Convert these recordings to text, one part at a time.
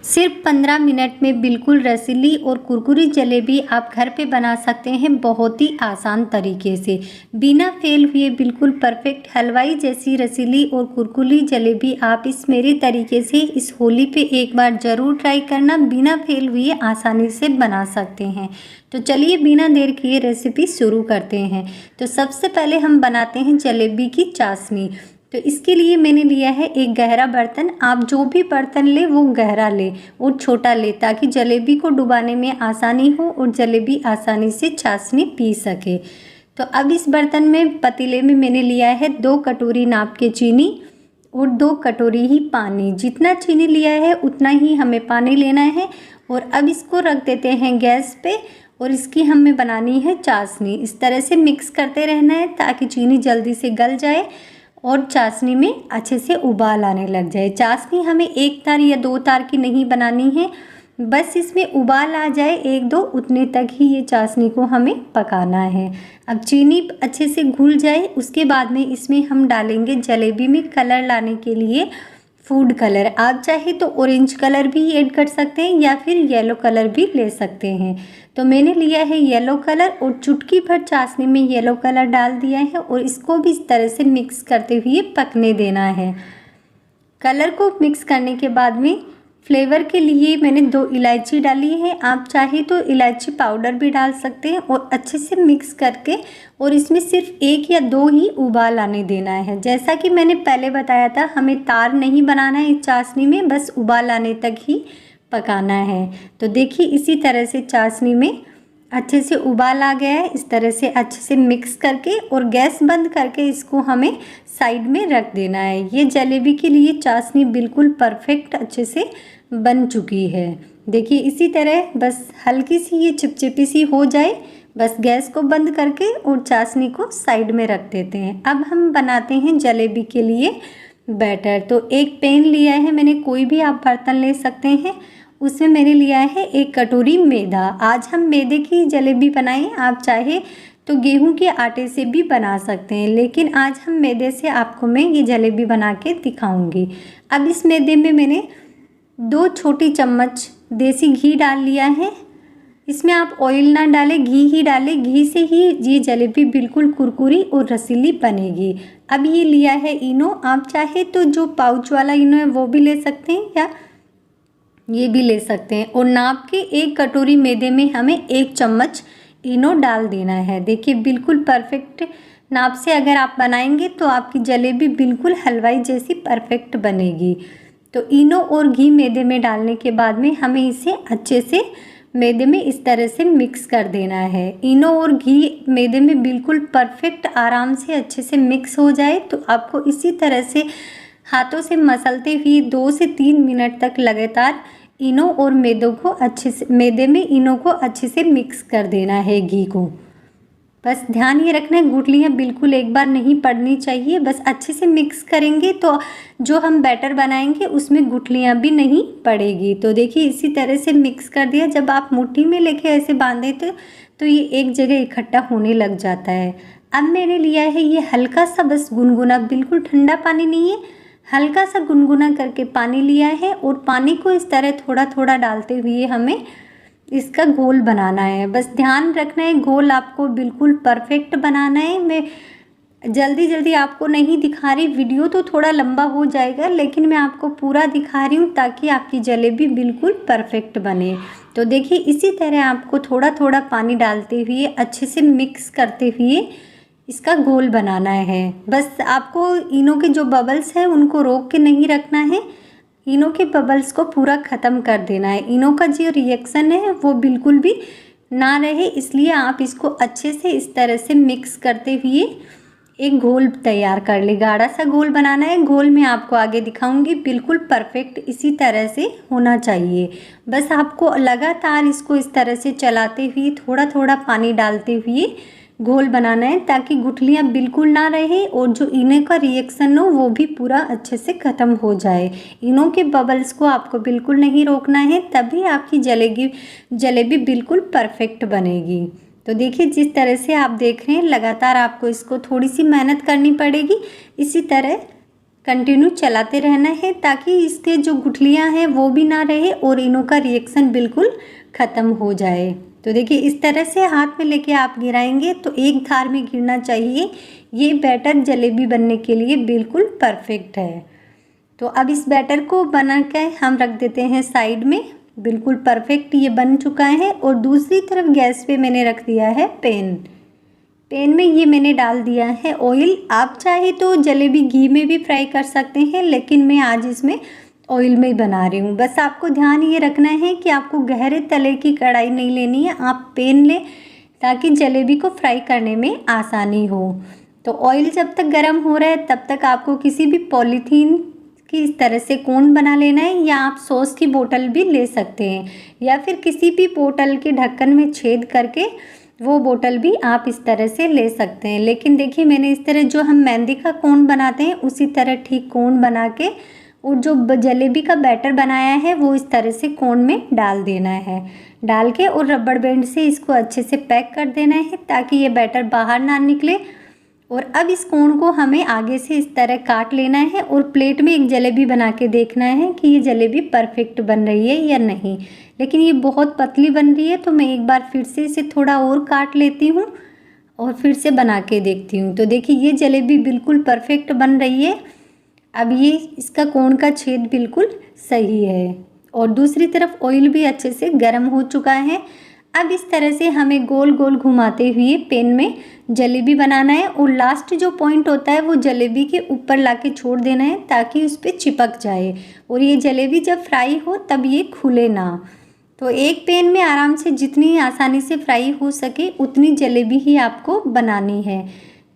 सिर्फ 15 मिनट में बिल्कुल रसीली और कुरकुरी जलेबी आप घर पे बना सकते हैं बहुत ही आसान तरीके से। बिना फेल हुए बिल्कुल परफेक्ट हलवाई जैसी रसीली और कुरकुरी जलेबी आप इस मेरे तरीके से इस होली पे एक बार ज़रूर ट्राई करना, बिना फेल हुए आसानी से बना सकते हैं। तो चलिए बिना देर किए रेसिपी शुरू करते हैं। तो सबसे पहले हम बनाते हैं जलेबी की चाशनी। तो इसके लिए मैंने लिया है एक गहरा बर्तन। आप जो भी बर्तन ले वो गहरा ले और छोटा ले, ताकि जलेबी को डुबाने में आसानी हो और जलेबी आसानी से चाशनी पी सके। तो अब इस बर्तन में पतीले में मैंने लिया है 2 कटोरी नाप के चीनी और 2 कटोरी ही पानी। जितना चीनी लिया है उतना ही हमें पानी लेना है। और अब इसको रख देते हैं गैस पे और इसकी हमें बनानी है चाशनी। इस तरह से मिक्स करते रहना है ताकि चीनी जल्दी से गल जाए और चाशनी में अच्छे से उबाल आने लग जाए। चाशनी हमें 1 तार या 2 तार की नहीं बनानी है, बस इसमें उबाल आ जाए 1-2 उतने तक ही ये चाशनी को हमें पकाना है। अब चीनी अच्छे से घुल जाए उसके बाद में इसमें हम डालेंगे जलेबी में कलर लाने के लिए फूड कलर। आप चाहे तो ऑरेंज कलर भी ऐड कर सकते हैं या फिर येलो कलर भी ले सकते हैं। तो मैंने लिया है येलो कलर और चुटकी भर चाशनी में येलो कलर डाल दिया है और इसको भी इस तरह से मिक्स करते हुए पकने देना है। कलर को मिक्स करने के बाद में फ्लेवर के लिए मैंने 2 इलायची डाली है। आप चाहे तो इलायची पाउडर भी डाल सकते हैं और अच्छे से मिक्स करके और इसमें सिर्फ 1 या 2 ही उबाल आने देना है। जैसा कि मैंने पहले बताया था, हमें तार नहीं बनाना है इस चाशनी में, बस उबाल आने तक ही पकाना है। तो देखिए इसी तरह से चाशनी में अच्छे से उबाल आ गया है। इस तरह से अच्छे से मिक्स करके और गैस बंद करके इसको हमें साइड में रख देना है। ये जलेबी के लिए चाशनी बिल्कुल परफेक्ट अच्छे से बन चुकी है। देखिए इसी तरह बस हल्की सी ये चिपचिपी सी हो जाए, बस गैस को बंद करके और चाशनी को साइड में रख देते हैं। अब हम बनाते हैं जलेबी के लिए बैटर। तो एक पैन लिया है मैंने, कोई भी आप बर्तन ले सकते हैं। उसमें मैंने लिया है 1 कटोरी मैदा। आज हम मैदे की जलेबी बनाएं, आप चाहे तो गेहूं के आटे से भी बना सकते हैं, लेकिन आज हम मैदे से आपको मैं ये जलेबी बना के दिखाऊंगी। अब इस मैदे में मैंने 2 छोटी चम्मच देसी घी डाल लिया है। इसमें आप ऑयल ना डालें, घी ही डालें। घी से ही ये जलेबी बिल्कुल कुरकुरी और रसीली बनेगी। अब ये लिया है इनो। आप चाहे तो जो पाउच वाला इनो है वो भी ले सकते हैं या ये भी ले सकते हैं। और नाप के 1 कटोरी मैदे में हमें 1 चम्मच इनो डाल देना है। देखिए बिल्कुल परफेक्ट नाप से अगर आप बनाएंगे तो आपकी जलेबी बिल्कुल हलवाई जैसी परफेक्ट बनेगी। तो इनो और घी मैदे में डालने के बाद में हमें इसे अच्छे से मैदे में इस तरह से मिक्स कर देना है। इनो और घी मैदे में बिल्कुल परफेक्ट आराम से अच्छे से मिक्स हो जाए तो आपको इसी तरह से हाथों से मसलते हुए 2 से 3 मिनट तक लगातार इनो और मैदे में इनो को अच्छे से मिक्स कर देना है घी को। बस ध्यान ये रखना है गुठलियाँ बिल्कुल एक बार नहीं पड़नी चाहिए। बस अच्छे से मिक्स करेंगे तो जो हम बैटर बनाएंगे उसमें गुठलियाँ भी नहीं पड़ेगी। तो देखिए इसी तरह से मिक्स कर दिया। जब आप मुट्ठी में लेके ऐसे बांधे तो ये एक जगह इकट्ठा होने लग जाता है। अब मैंने लिया है ये हल्का सा बस गुनगुना, बिल्कुल ठंडा पानी नहीं है, हल्का सा गुनगुना करके पानी लिया है और पानी को इस तरह थोड़ा थोड़ा डालते हुए हमें इसका घोल बनाना है। बस ध्यान रखना है घोल आपको बिल्कुल परफेक्ट बनाना है। मैं जल्दी आपको नहीं दिखा रही, वीडियो तो थोड़ा लंबा हो जाएगा, लेकिन मैं आपको पूरा दिखा रही हूँ ताकि आपकी जलेबी बिल्कुल परफेक्ट बने। तो देखिए इसी तरह आपको थोड़ा थोड़ा पानी डालते हुए अच्छे से मिक्स करते हुए इसका घोल बनाना है। बस आपको इनो के जो बबल्स हैं उनको रोक के नहीं रखना है, इनो के बबल्स को पूरा ख़त्म कर देना है। इनो का जो रिएक्शन है वो बिल्कुल भी ना रहे, इसलिए आप इसको अच्छे से इस तरह से मिक्स करते हुए एक घोल तैयार कर ले। गाढ़ा सा घोल बनाना है। घोल मैं आपको आगे दिखाऊंगी, बिल्कुल परफेक्ट इसी तरह से होना चाहिए। बस आपको लगातार इसको इस तरह से चलाते हुए थोड़ा थोड़ा पानी डालते हुए घोल बनाना है ताकि गुठलियाँ बिल्कुल ना रहे और जो इनो का रिएक्शन हो वो भी पूरा अच्छे से ख़त्म हो जाए। इनो के बबल्स को आपको बिल्कुल नहीं रोकना है, तभी आपकी जलेबी बिल्कुल परफेक्ट बनेगी। तो देखिए जिस तरह से आप देख रहे हैं लगातार आपको इसको थोड़ी सी मेहनत करनी पड़ेगी। इसी तरह कंटिन्यू चलाते रहना है ताकि इसके जो गुठलियाँ हैं वो भी ना रहे और इनों का रिएक्शन बिल्कुल ख़त्म हो जाए। तो देखिए इस तरह से हाथ में लेके आप गिराएंगे तो एक धार में गिरना चाहिए। ये बैटर जलेबी बनने के लिए बिल्कुल परफेक्ट है। तो अब इस बैटर को बना के हम रख देते हैं साइड में। बिल्कुल परफेक्ट ये बन चुका है। और दूसरी तरफ गैस पे मैंने रख दिया है पैन में ये मैंने डाल दिया है ऑयल। आप चाहे तो जलेबी घी में भी फ्राई कर सकते हैं, लेकिन मैं आज इसमें ऑयल में ही बना रही हूँ। बस आपको ध्यान ये रखना है कि आपको गहरे तले की कढ़ाई नहीं लेनी है, आप पैन लें ताकि जलेबी को फ्राई करने में आसानी हो। तो ऑयल जब तक गर्म हो रहा है तब तक आपको किसी भी पॉलीथीन की इस तरह से कोन बना लेना है, या आप सॉस की बोतल भी ले सकते हैं, या फिर किसी भी बोतल के ढक्कन में छेद करके वो बोतल भी आप इस तरह से ले सकते हैं। लेकिन देखिए मैंने इस तरह जो हम मेहंदी का कोन बनाते हैं उसी तरह ठीक कोन बना के और जो जलेबी का बैटर बनाया है वो इस तरह से कोन में डाल देना है। डाल के और रबड़ बैंड से इसको अच्छे से पैक कर देना है ताकि ये बैटर बाहर ना निकले। और अब इस कोन को हमें आगे से इस तरह काट लेना है और प्लेट में एक जलेबी बना के देखना है कि ये जलेबी परफेक्ट बन रही है या नहीं। लेकिन ये बहुत पतली बन रही है तो मैं एक बार फिर से इसे थोड़ा और काट लेती हूँ और फिर से बना के देखती हूँ। तो देखिए ये जलेबी बिल्कुल परफेक्ट बन रही है। अब ये इसका कोन का छेद बिल्कुल सही है और दूसरी तरफ ऑयल भी अच्छे से गर्म हो चुका है। अब इस तरह से हमें गोल गोल घुमाते हुए पैन में जलेबी बनाना है और लास्ट जो पॉइंट होता है वो जलेबी के ऊपर लाके छोड़ देना है ताकि उस पर चिपक जाए और ये जलेबी जब फ्राई हो तब ये खुले ना। तो एक पैन में आराम से जितनी आसानी से फ्राई हो सके उतनी जलेबी ही आपको बनानी है।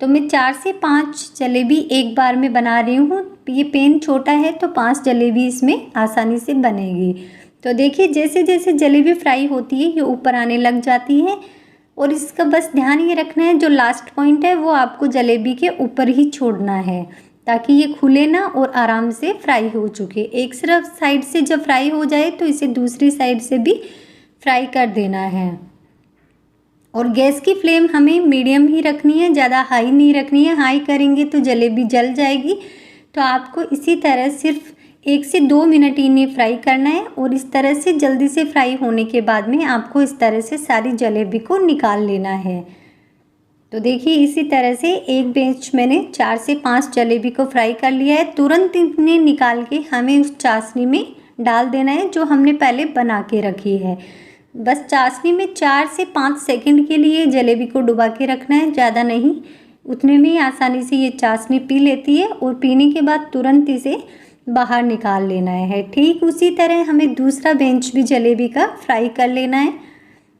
तो मैं 4 से 5 जलेबी एक बार में बना रही हूँ। ये पैन छोटा है तो 5 जलेबी इसमें आसानी से बनेगी। तो देखिए जैसे जैसे जलेबी फ्राई होती है ये ऊपर आने लग जाती है और इसका बस ध्यान ये रखना है जो लास्ट पॉइंट है वो आपको जलेबी के ऊपर ही छोड़ना है ताकि ये खुले ना और आराम से फ्राई हो चुके। एक सिर्फ साइड से जब फ्राई हो जाए तो इसे दूसरी साइड से भी फ्राई कर देना है। और गैस की फ्लेम हमें मीडियम ही रखनी है, ज़्यादा हाई नहीं रखनी है। हाई करेंगे तो जलेबी जल जाएगी। तो आपको इसी तरह सिर्फ 1 से 2 मिनट इन्हें फ्राई करना है और इस तरह से जल्दी से फ्राई होने के बाद में आपको इस तरह से सारी जलेबी को निकाल लेना है। तो देखिए इसी तरह से एक बेंच मैंने 4 से 5 जलेबी को फ्राई कर लिया है। तुरंत इन्हें निकाल के हमें उस चाशनी में डाल देना है जो हमने पहले बना के रखी है। बस चाशनी में 4 से 5 सेकंड के लिए जलेबी को डुबा के रखना है, ज़्यादा नहीं। उतने में ही आसानी से ये चाशनी पी लेती है और पीने के बाद तुरंत इसे बाहर निकाल लेना है। ठीक उसी तरह हमें दूसरा बेंच भी जलेबी का फ्राई कर लेना है।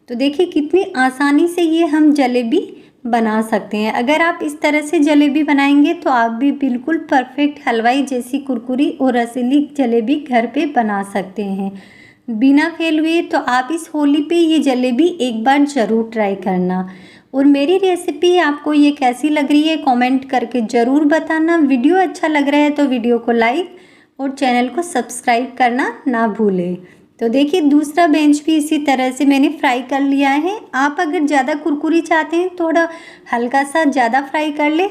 तो देखिए कितनी आसानी से ये हम जलेबी बना सकते हैं। अगर आप इस तरह से जलेबी बनाएंगे तो आप भी बिल्कुल परफेक्ट हलवाई जैसी कुरकुरी और रसीली जलेबी घर पे बना सकते हैं बिना फेल हुए। तो आप इस होली पे ये जलेबी एक बार ज़रूर ट्राई करना। और मेरी रेसिपी आपको ये कैसी लग रही है कमेंट करके ज़रूर बताना। वीडियो अच्छा लग रहा है तो वीडियो को लाइक और चैनल को सब्सक्राइब करना ना भूलें। तो देखिए दूसरा बेंच भी इसी तरह से मैंने फ्राई कर लिया है। आप अगर ज़्यादा कुरकुरी चाहते हैं थोड़ा हल्का सा ज़्यादा फ्राई कर ले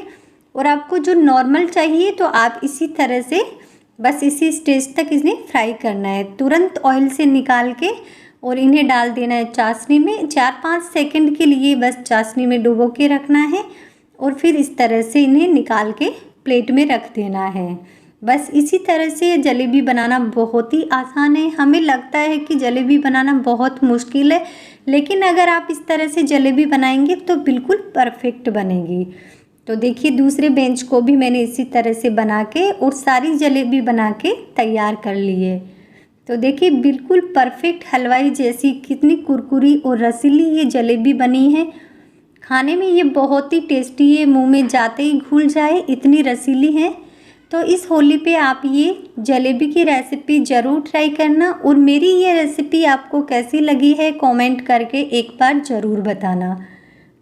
और आपको जो नॉर्मल चाहिए तो आप इसी तरह से बस इसी स्टेज तक इन्हें फ्राई करना है। तुरंत ऑयल से निकाल के और इन्हें डाल देना है चाशनी में। 4-5 सेकंड के लिए बस चाशनी में डुबो के रखना है और फिर इस तरह से इन्हें निकाल के प्लेट में रख देना है। बस इसी तरह से जलेबी बनाना बहुत ही आसान है। हमें लगता है कि जलेबी बनाना बहुत मुश्किल है, लेकिन अगर आप इस तरह से जलेबी बनाएंगे तो बिल्कुल परफेक्ट बनेगी। तो देखिए दूसरे बेंच को भी मैंने इसी तरह से बना के और सारी जलेबी बना के तैयार कर ली है। तो देखिए बिल्कुल परफेक्ट हलवाई जैसी कितनी कुरकुरी और रसीली ये जलेबी बनी है। खाने में ये बहुत ही टेस्टी है, मुंह में जाते ही घुल जाए इतनी रसीली है। तो इस होली पे आप ये जलेबी की रेसिपी ज़रूर ट्राई करना और मेरी ये रेसिपी आपको कैसी लगी है कमेंट करके एक बार ज़रूर बताना।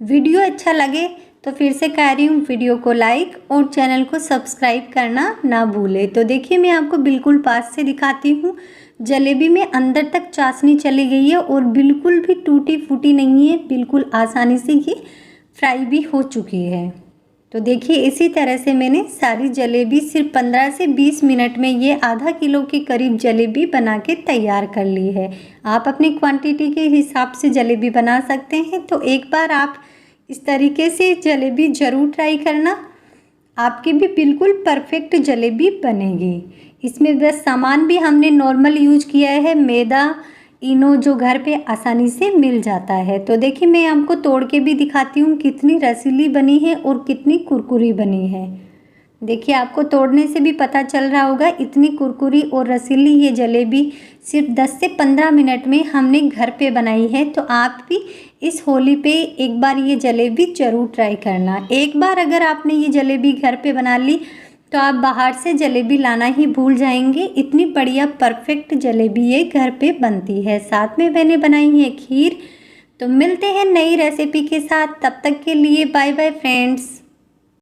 वीडियो अच्छा लगे तो फिर से कह रही हूँ वीडियो को लाइक और चैनल को सब्सक्राइब करना ना भूले। तो देखिए मैं आपको बिल्कुल पास से दिखाती हूँ। जलेबी में अंदर तक चाशनी चली गई है और बिल्कुल भी टूटी फूटी नहीं है, बिल्कुल आसानी से ये फ्राई भी हो चुकी है। तो देखिए इसी तरह से मैंने सारी जलेबी सिर्फ 15 से 20 मिनट में ये आधा किलो के करीब जलेबी बना के तैयार कर ली है। आप अपनी क्वांटिटी के हिसाब से जलेबी बना सकते हैं। तो एक बार आप इस तरीके से जलेबी ज़रूर ट्राई करना, आपकी भी बिल्कुल परफेक्ट जलेबी बनेगी। इसमें बस सामान भी हमने नॉर्मल यूज किया है, मैदा, इनो, जो घर पे आसानी से मिल जाता है। तो देखिए मैं आपको तोड़ के भी दिखाती हूँ कितनी रसीली बनी है और कितनी कुरकुरी बनी है। देखिए आपको तोड़ने से भी पता चल रहा होगा, इतनी कुरकुरी और रसीली ये जलेबी सिर्फ 10 से 15 मिनट में हमने घर पे बनाई है। तो आप भी इस होली पे एक बार ये जलेबी ज़रूर ट्राई करना। एक बार अगर आपने ये जलेबी घर पे बना ली तो आप बाहर से जलेबी लाना ही भूल जाएंगे। इतनी बढ़िया परफेक्ट जलेबी ये घर पे बनती है। साथ में मैंने बनाई है खीर। तो मिलते हैं नई रेसिपी के साथ, तब तक के लिए बाय बाय फ्रेंड्स।